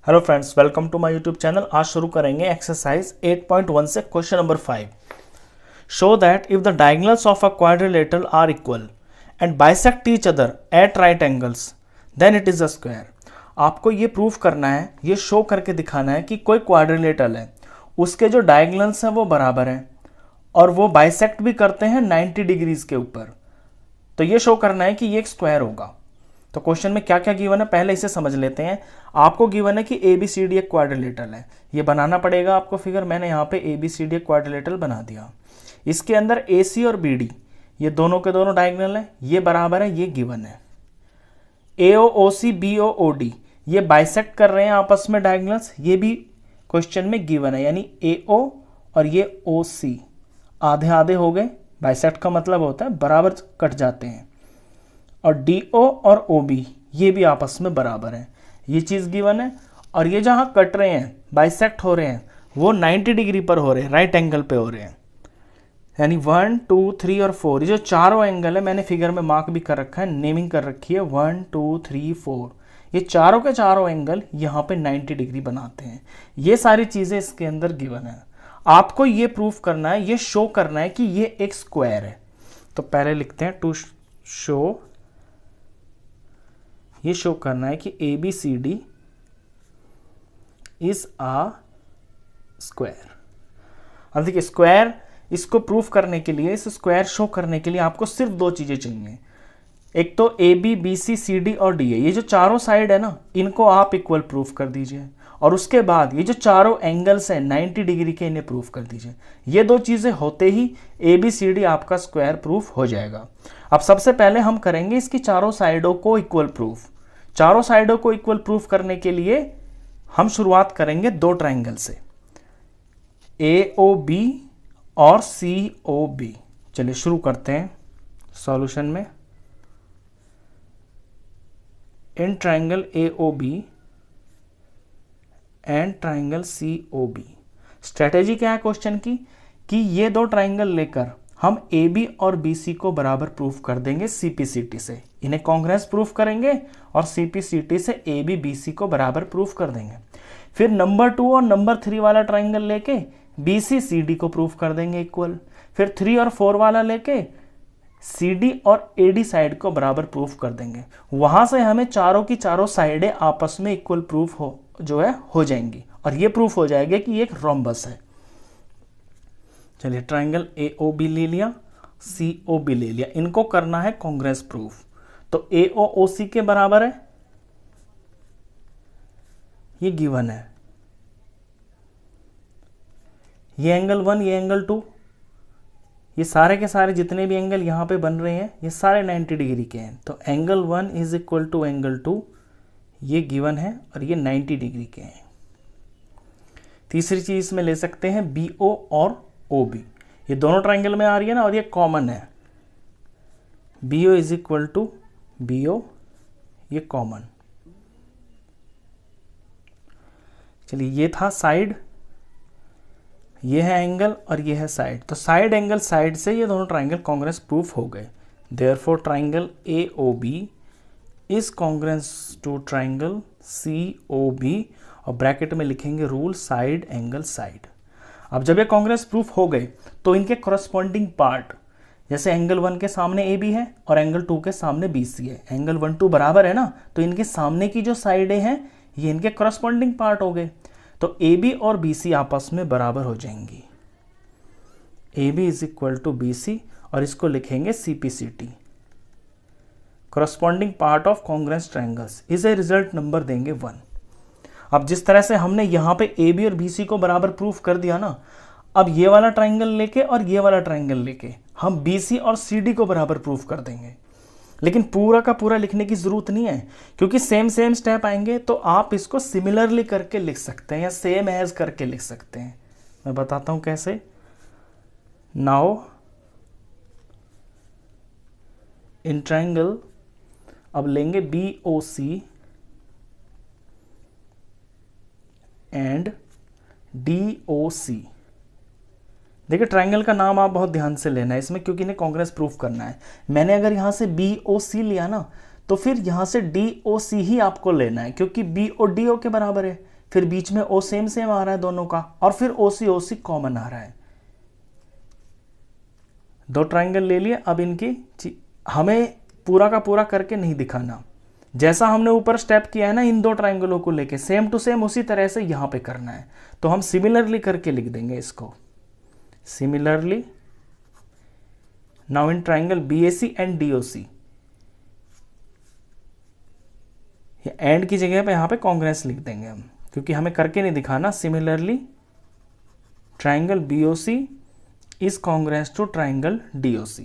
Hello friends, welcome to my YouTube channel. आज शुरू करेंगे एक्सरसाइज 8.1 से question number 5। Show that if the diagonals of a quadrilateral are equal and bisect each other at right angles then it is a square. आपको ये proof करना है, ये show करके दिखाना है कि कोई क्वाड्रिलेटरल है, उसके जो डायगोनल्स हैं वो बराबर हैं और वो बाइसेक्ट भी करते हैं 90 डिग्रीज के ऊपर। तो ये शो करना है कि ये एक स्क्वायर होगा। तो क्वेश्चन में क्या क्या गिवन है पहले इसे समझ लेते हैं। आपको गिवन है कि ABCD एक क्वाड्रिलेटरल है, ये बनाना पड़ेगा आपको फिगर। मैंने यहाँ पे ABCD एक क्वाड्रिलेटरल बना दिया। इसके अंदर AC और BD ये दोनों के दोनों डायगोनल है, ये बराबर है, ये गिवन है। AOC BOD ये बाइसेक्ट कर रहे हैं आपस में डायगोनल्स, ये भी क्वेश्चन में गिवन है। यानी AO और ये OC आधे आधे हो गए। बाइसेक्ट का मतलब होता है बराबर कट जाते हैं। और DO और OB ये भी आपस में बराबर है, ये चीज़ गिवन है। और ये जहाँ कट रहे हैं, बाइसेक्ट हो रहे हैं, वो 90 डिग्री पर हो रहे हैं, राइट एंगल पे हो रहे हैं। यानी 1 2 3 और 4 ये जो चारों एंगल है, मैंने फिगर में मार्क भी कर रखा है, नेमिंग कर रखी है 1 2 3 4। ये चारों के चारों एंगल यहाँ पे 90 डिग्री बनाते हैं। ये सारी चीज़ें इसके अंदर गिवन है। आपको ये प्रूफ करना है, ये शो करना है कि ये एक स्क्वायर है। तो पहले लिखते हैं टू शो, ये शो करना है कि ABCD इज आ स्क्वायर। अब देखिए स्क्वायर, इसको प्रूफ करने के लिए, इस स्क्वायर शो करने के लिए आपको सिर्फ दो चीजें चाहिए। एक तो AB BC CD और D है, ये जो चारों साइड है ना, इनको आप इक्वल प्रूफ कर दीजिए। और उसके बाद ये जो चारों एंगल्स हैं 90 डिग्री के, इन्हें प्रूफ कर दीजिए। ये दो चीजें होते ही ABCD आपका स्क्वायर प्रूफ हो जाएगा। अब सबसे पहले हम करेंगे इसकी चारों साइडों को इक्वल प्रूफ। चारों साइडों को इक्वल प्रूफ करने के लिए हम शुरुआत करेंगे दो ट्रायंगल से, AOB और COB। चलिए शुरू करते हैं सॉल्यूशन में। In triangle AOB and triangle COB। Strategy क्या है क्वेश्चन की कि ये दो ट्रायंगल लेकर हम AB और BC को बराबर प्रूफ कर देंगे CPCT से। इन्हें कॉन्ग्रेस प्रूफ करेंगे और CPCT से AB BC को बराबर प्रूफ कर देंगे। फिर नंबर 2 और नंबर 3 वाला ट्रायंगल लेके BC CD को प्रूफ कर देंगे इक्वल। फिर 3 और 4 वाला लेके CD और AD साइड को बराबर प्रूफ कर देंगे। वहां से हमें चारों की चारों साइडें आपस में इक्वल प्रूफ हो जाएंगी और ये प्रूफ हो जाएगा कि ये एक रोम्बस है। चलिए ट्रायंगल AOB ले लिया, COB ले लिया, इनको करना है कॉन्ग्रेस प्रूफ। तो AOC के बराबर है, ये गिवन है। ये एंगल 1, ये एंगल 2, ये सारे के सारे जितने भी एंगल यहाँ पे बन रहे हैं ये सारे 90 डिग्री के हैं। तो angle 1 is equal to angle 2, ये गिवन है और ये 90 डिग्री के हैं। तीसरी चीज में ले सकते हैं BO और OB, ये दोनों ट्रायंगल में आ रही है ना, और ये कॉमन है। BO is equal to BO, ये कॉमन। चलिए ये था साइड, ये है एंगल और ये है साइड। तो साइड एंगल साइड से ये दोनों ट्रायंगल कॉन्ग्रेस प्रूफ हो गए। Therefore triangle AOB is congruence to triangle COB और ब्रैकेट में लिखेंगे रूल साइड एंगल साइड। अब जब ये कॉन्ग्रेस प्रूफ हो गए तो इनके करस्पॉन्डिंग पार्ट, जैसे एंगल 1 के सामने AB है और एंगल 2 के सामने BC है, एंगल 1 2 बराबर है ना, तो इनके सामने की जो साइडें हैं ये इनके करस्पॉन्डिंग पार्ट हो गए। तो AB और BC आपस में बराबर हो जाएंगी। AB is equal to BC और इसको लिखेंगे CPCT, corresponding part of congruence triangles. इसे रिजल्ट नंबर देंगे 1। अब जिस तरह से हमने यहाँ पे AB और BC को बराबर प्रूफ कर दिया ना, अब ये वाला ट्रायंगल लेके और ये वाला ट्रायंगल लेके हम BC और CD को बराबर प्रूफ कर देंगे। लेकिन पूरा का पूरा लिखने की जरूरत नहीं है, क्योंकि सेम स्टेप आएंगे तो आप इसको सिमिलरली करके लिख सकते हैं या सेम एज करके लिख सकते हैं। मैं बताता हूं कैसे। नाउ इन ट्रायंगल अब लेंगे BOC एंड DOC। देखिए ट्रायंगल का नाम आप बहुत ध्यान से लेना है इसमें, क्योंकि इन्हें कॉन्ग्रेस प्रूफ करना है। मैंने अगर यहाँ से BOC लिया ना, तो फिर यहाँ से DOC ही आपको लेना है, क्योंकि BO DO के बराबर है। फिर बीच में ओ सेम सेम आ रहा है दोनों का, और फिर ओ सी कॉमन आ रहा है। दो ट्राइंगल ले लिए। अब इनकी हमें पूरा का पूरा करके नहीं दिखाना, जैसा हमने ऊपर स्टेप किया है ना इन दो ट्राइंगलों को लेके, सेम टू सेम उसी तरह से यहां पे करना है। तो हम सिमिलरली करके लिख देंगे इसको, similarly now in triangle BAC and DOC, and की जगह पे यहां पे कॉन्ग्रेंस लिख देंगे हम, क्योंकि हमें करके नहीं दिखाना। Similarly triangle BOC is congruence to triangle DOC,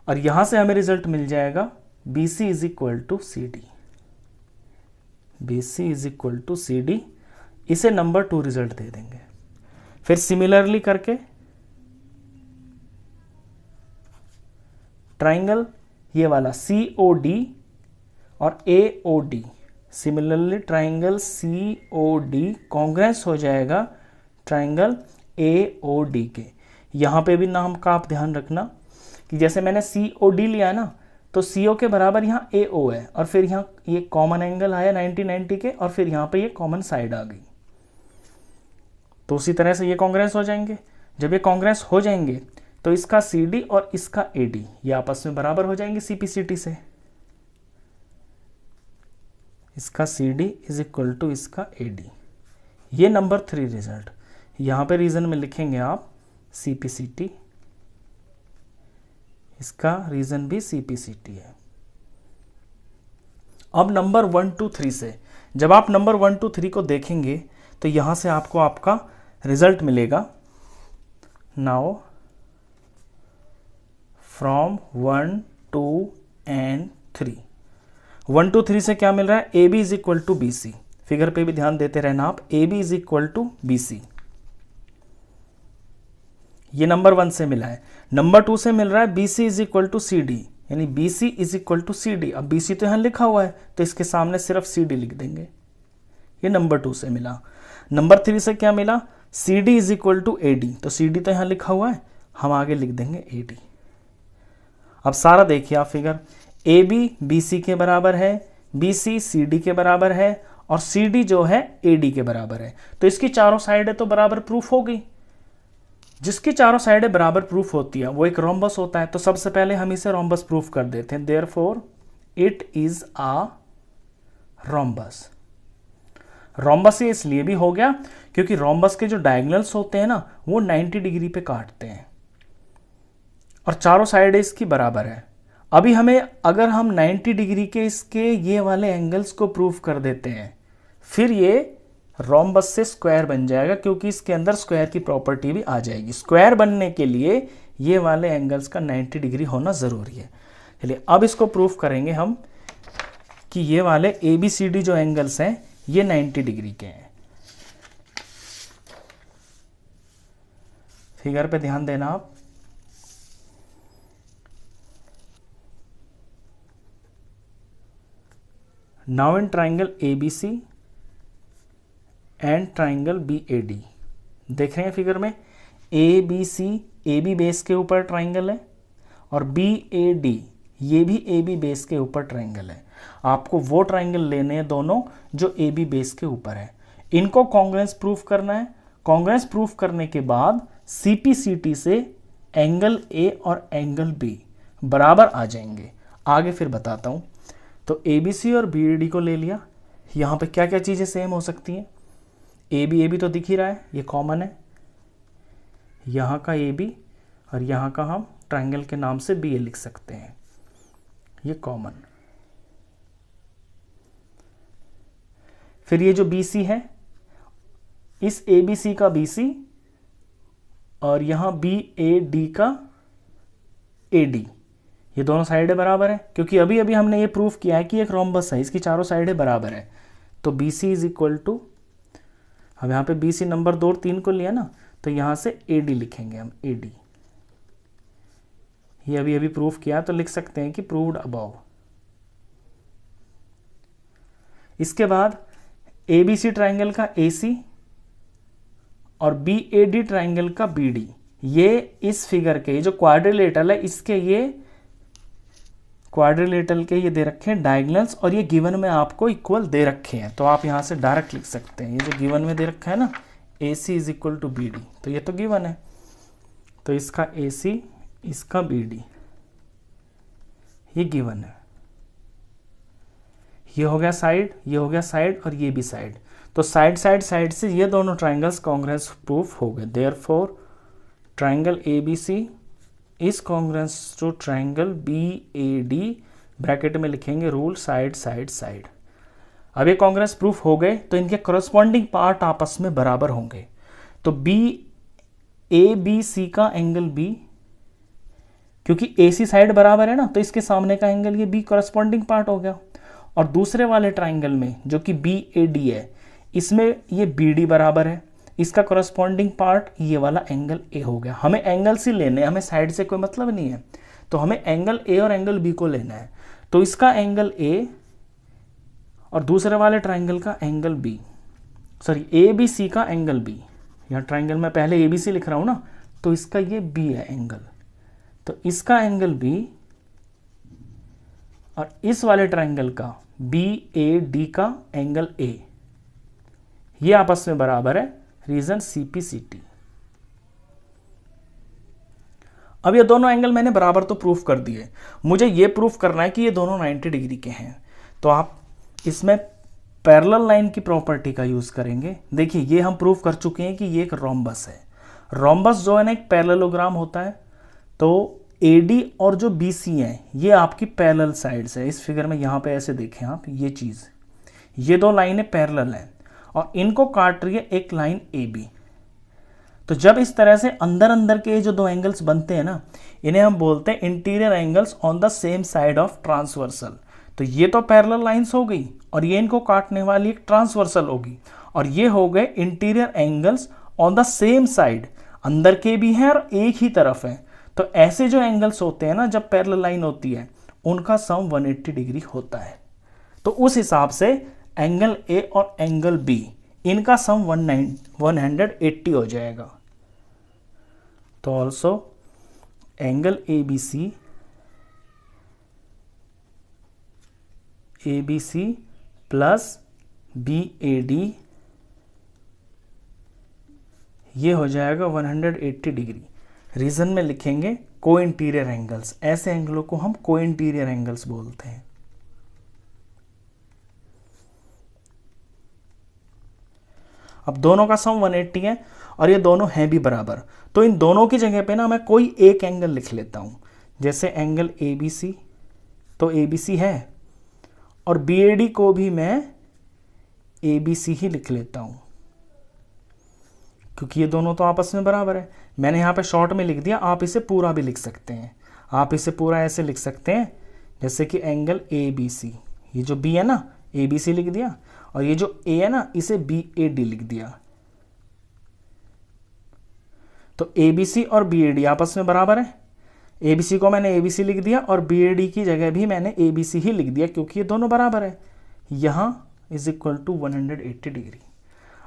और यहां से हमें रिजल्ट मिल जाएगा BC is equal to CD, BC is equal to CD। इसे नंबर 2 रिजल्ट दे देंगे। फिर सिमिलरली करके ट्राइंगल ये वाला COD और AOD, similarly triangle COD congruence हो जाएगा ट्राइंगल AOD के। यहां पे भी नाम का आप ध्यान रखना कि जैसे मैंने COD लिया ना, तो CO के बराबर यहाँ AO है, और फिर यहाँ ये कॉमन एंगल आया 90-90 के, और फिर यहाँ पे ये कॉमन साइड आ गई। तो उसी तरह से ये कॉन्ग्रेंस हो जाएंगे। जब ये कॉन्ग्रेंस हो जाएंगे तो इसका CD और इसका AD ये आपस में बराबर हो जाएंगे CPCT से। इसका CD इज इक्वल टू इसका AD। ये नंबर 3 रिजल्ट। यहाँ पे रीजन में लिखेंगे आप CPCT, इसका रीजन भी CPCT है। अब नंबर 1 2 3 से, जब आप नंबर 1 2 3 को देखेंगे तो यहां से आपको आपका रिजल्ट मिलेगा। नाउ फ्रॉम 1 2 एंड 3, 1 2 3 से क्या मिल रहा है? AB is equal to BC। Figure पे भी ध्यान देते रहना आप। AB is equal to BC, ये नंबर 1 से मिला है। नंबर 2 से मिल रहा है BC is equal to CD, यानी BC is equal to CD। अब BC तो यहां लिखा हुआ है तो इसके सामने सिर्फ CD लिख देंगे। ये नंबर 2 से मिला। नंबर 3 से क्या मिला? CD is equal to AD, तो CD तो यहां लिखा हुआ है, हम आगे लिख देंगे AD। अब सारा देखिए आप फिगर, AB BC के बराबर है, BC CD के बराबर है, और CD जो है AD के बराबर है। तो इसकी चारों साइडें तो बराबर प्रूफ हो गई। जिसकी चारों साइडें बराबर प्रूफ होती है वो एक रोम्बस होता है। तो सबसे पहले हम इसे रोम्बस प्रूफ कर देते हैं। Therefore it is a rhombus. Rhombus ये इसलिए भी हो गया क्योंकि रोम्बस के जो डायगोनल्स होते हैं ना वो 90 डिग्री पे काटते हैं, और चारों साइडें इसकी बराबर है। अभी हमें अगर हम 90 डिग्री के इसके ये वाले एंगल्स को प्रूफ कर देते हैं, फिर ये रोम्बस से स्क्वायर बन जाएगा, क्योंकि इसके अंदर स्क्वायर की प्रॉपर्टी भी आ जाएगी। स्क्वायर बनने के लिए ये वाले एंगल्स का 90 डिग्री होना जरूरी है। चलिए अब इसको प्रूफ करेंगे हम कि ये वाले ABCD जो एंगल्स हैं ये 90 डिग्री के हैं। फिगर पे ध्यान देना आप। Now in triangle ABC and triangle BAD, देख रहे हैं फिगर में, ABC AB बेस के ऊपर ट्राइंगल है, और BAD ये भी AB बेस के ऊपर ट्राइंगल है। आपको वो ट्राइंगल लेने हैं दोनों जो AB बेस के ऊपर है। इनको कॉन्ग्रुएंस प्रूफ करना है। कॉन्ग्रुएंस प्रूफ करने के बाद CPCT से एंगल A और एंगल B बराबर आ जाएंगे। आगे फिर बताता हूं। तो ABC और BAD को ले लिया। यहां पे क्या क्या चीजें सेम हो सकती हैं? AB तो दिख ही रहा है, ये कॉमन है। यहां का AB और यहां का हम ट्राइंगल के नाम से BA लिख सकते हैं, ये कॉमन। फिर ये जो BC है, इस ABC का BC और यहां BAD का AD, ये दोनों साइडें बराबर है, क्योंकि अभी अभी हमने ये प्रूफ किया है कि एक रोम्बस है, इसकी चारों साइडें बराबर है। तो BC इज इक्वल टू, अब यहां पे BC नंबर 2 और 3 को लिया ना, तो यहां से AD लिखेंगे हम, AD। ये अभी अभी प्रूफ किया तो लिख सकते हैं कि प्रूव्ड अबव। इसके बाद ABC ट्राइंगल का AC और BAD ट्राइंगल का BD, ये इस फिगर के जो क्वाड्रिलेटरल है इसके ये क्वाड्रिलेटरल के ये दे रखे हैं डायगोनल्स और ये गिवन में आपको इक्वल दे रखे हैं, तो आप यहाँ से डायरेक्ट लिख सकते हैं। ये जो गिवन में दे रखा है ना AC is equal to BD, तो ये तो गिवन है, तो इसका AC इसका BD ये गिवन है। ये हो गया साइड, ये हो गया साइड और ये भी साइड, तो साइड साइड साइड से ये दोनों ट्राइंगल्स कॉन्ग्रुएंस प्रूफ हो गए। Therefore triangle ABC is congruence to triangle BAD, bracket में लिखेंगे रूल साइड साइड साइड। अब ये कॉन्ग्रुएंस प्रूफ हो गए तो इनके करस्पॉन्डिंग पार्ट आपस में बराबर होंगे, तो ABC का एंगल B, क्योंकि AC साइड बराबर है ना, तो इसके सामने का एंगल ये B करस्पॉन्डिंग पार्ट हो गया। और दूसरे वाले ट्राइंगल में जो कि BAD है, इसमें ये BD बराबर है, इसका करस्पॉन्डिंग पार्ट ये वाला एंगल A हो गया। हमें एंगल्स ही लेने हैं, हमें साइड से कोई मतलब नहीं है, तो हमें एंगल A और एंगल B को लेना है। तो इसका एंगल A और दूसरे वाले ट्राइंगल का एंगल B, सॉरी ABC का एंगल B, यहाँ ट्राइंगल में पहले ABC लिख रहा हूँ ना, तो इसका ये B है एंगल, तो इसका एंगल B और इस वाले ट्राइंगल का BAD का एंगल A, ये आपस में बराबर है, रीजन CPCT। अब ये दोनों एंगल मैंने बराबर तो प्रूफ कर दिए, मुझे ये प्रूफ करना है कि ये दोनों 90 डिग्री के हैं, तो आप इसमें पैरेलल लाइन की प्रॉपर्टी का यूज करेंगे। देखिए ये हम प्रूफ कर चुके हैं कि ये एक रोम्बस है। रोम्बस जो है ना एक पैरेललोग्राम होता है, तो AD और जो BC है ये आपकी पैरेलल साइड्स है। इस फिगर में यहाँ पे ऐसे देखें आप, ये चीज, ये दो लाइनें पैरेलल हैं और इनको काट रही है एक लाइन AB। तो जब इस तरह से अंदर अंदर के जो दो एंगल्स बनते हैं ना, इन्हें हम बोलते हैं interior angles on the same side of transversal. तो ये तो पैरेलल लाइंस हो गई और ये इनको काटने वाली एक ट्रांसवर्सल होगी, और ये हो गए interior angles on the same side, अंदर के भी हैं और एक ही तरफ है। तो ऐसे जो एंगल्स होते हैं ना जब पैरेलल लाइन होती है, उनका सम 180 डिग्री होता है। तो उस हिसाब से एंगल A और एंगल B इनका सम 180 हो जाएगा। तो also angle ABC plus BAD ये हो जाएगा 180 डिग्री। रीजन में लिखेंगे को इंटीरियर एंगल्स, ऐसे एंगलों को हम को इंटीरियर एंगल्स बोलते हैं। अब दोनों का सम 180 है और ये दोनों हैं भी बराबर, तो इन दोनों की जगह पे ना मैं कोई एक एंगल लिख लेता हूं, जैसे एंगल ABC, तो ABC है, और BAD को भी मैं ABC ही लिख लेता हूं, क्योंकि ये दोनों तो आपस में बराबर है। मैंने यहाँ पे शॉर्ट में लिख दिया, आप इसे पूरा भी लिख सकते हैं। आप इसे पूरा ऐसे लिख सकते हैं जैसे कि एंगल ABC, ये जो B है ना ABC लिख दिया, और ये जो A है ना इसे BAD लिख दिया। तो ABC और BAD आपस में बराबर है। ABC को मैंने ABC लिख दिया और BAD की जगह भी मैंने ABC ही लिख दिया, क्योंकि ये दोनों बराबर है। यहाँ इज इक्वल टू 180 डिग्री।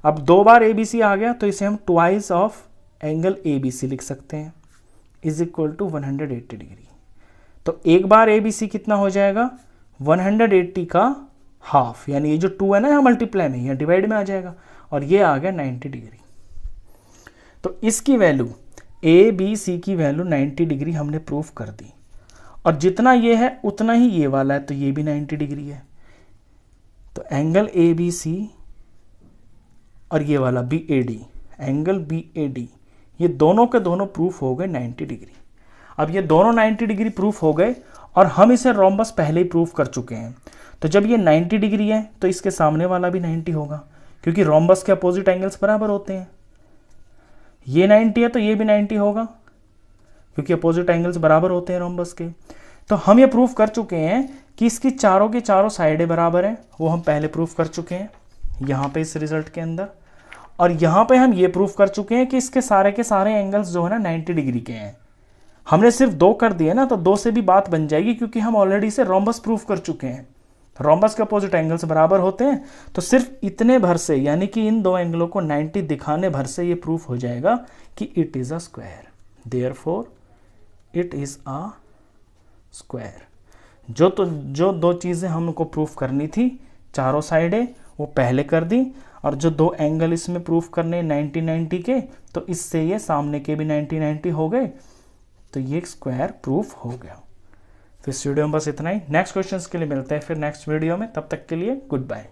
अब दो बार ABC आ गया तो इसे हम ट्वाइस ऑफ एंगल ABC लिख सकते हैं, इज इक्वल टू 180 डिग्री। तो एक बार ABC कितना हो जाएगा, 180 का हाफ, यानी ये जो 2 है ना यहाँ मल्टीप्लाई में, यहाँ डिवाइड में आ जाएगा, और ये आ गया 90 डिग्री। तो इसकी वैल्यू ABC की वैल्यू 90 डिग्री हमने प्रूफ कर दी, और जितना ये है उतना ही ये वाला है, तो ये भी 90 डिग्री है। तो एंगल ABC और ये वाला BAD, एंगल BAD, ये दोनों के दोनों प्रूफ हो गए 90 डिग्री। अब ये दोनों 90 डिग्री प्रूफ हो गए और हम इसे रोम्बस पहले ही प्रूफ कर चुके हैं। तो जब ये 90 डिग्री है तो इसके सामने वाला भी 90 होगा, क्योंकि रोम्बस के अपोजिट एंगल्स बराबर होते हैं। ये 90 है तो ये भी 90 होगा, क्योंकि अपोजिट एंगल्स बराबर होते हैं रोम्बस के। तो हम ये प्रूफ कर चुके हैं कि इसकी चारों की चारों साइडें बराबर हैं, वो हम पहले प्रूफ कर चुके हैं यहाँ पे इस रिजल्ट के अंदर। और यहाँ पे हम ये प्रूफ कर चुके हैं कि इसके सारे के सारे एंगल्स जो है ना 90 डिग्री के हैं। हमने सिर्फ 2 कर दिए ना, तो 2 से भी बात बन जाएगी, क्योंकि हम ऑलरेडी से रोम्बस प्रूफ कर चुके हैं। रोम्बस के अपोजिट एंगल्स बराबर होते हैं, तो सिर्फ इतने भर से, यानी कि इन दो एंगलों को 90 दिखाने भर से ये प्रूफ हो जाएगा कि it is a square, therefore it is a square. जो दो चीज़ें हमको प्रूफ करनी थी चारों साइडें वो पहले कर दी, और जो दो एंगल इसमें प्रूफ करने 90-90 के, तो इससे ये सामने के भी 90-90 हो गए, तो ये स्क्वायर प्रूफ हो गया। तो इस वीडियो में बस इतना ही। नेक्स्ट क्वेश्चंस के लिए मिलते हैं फिर नेक्स्ट वीडियो में, तब तक के लिए गुड बाय।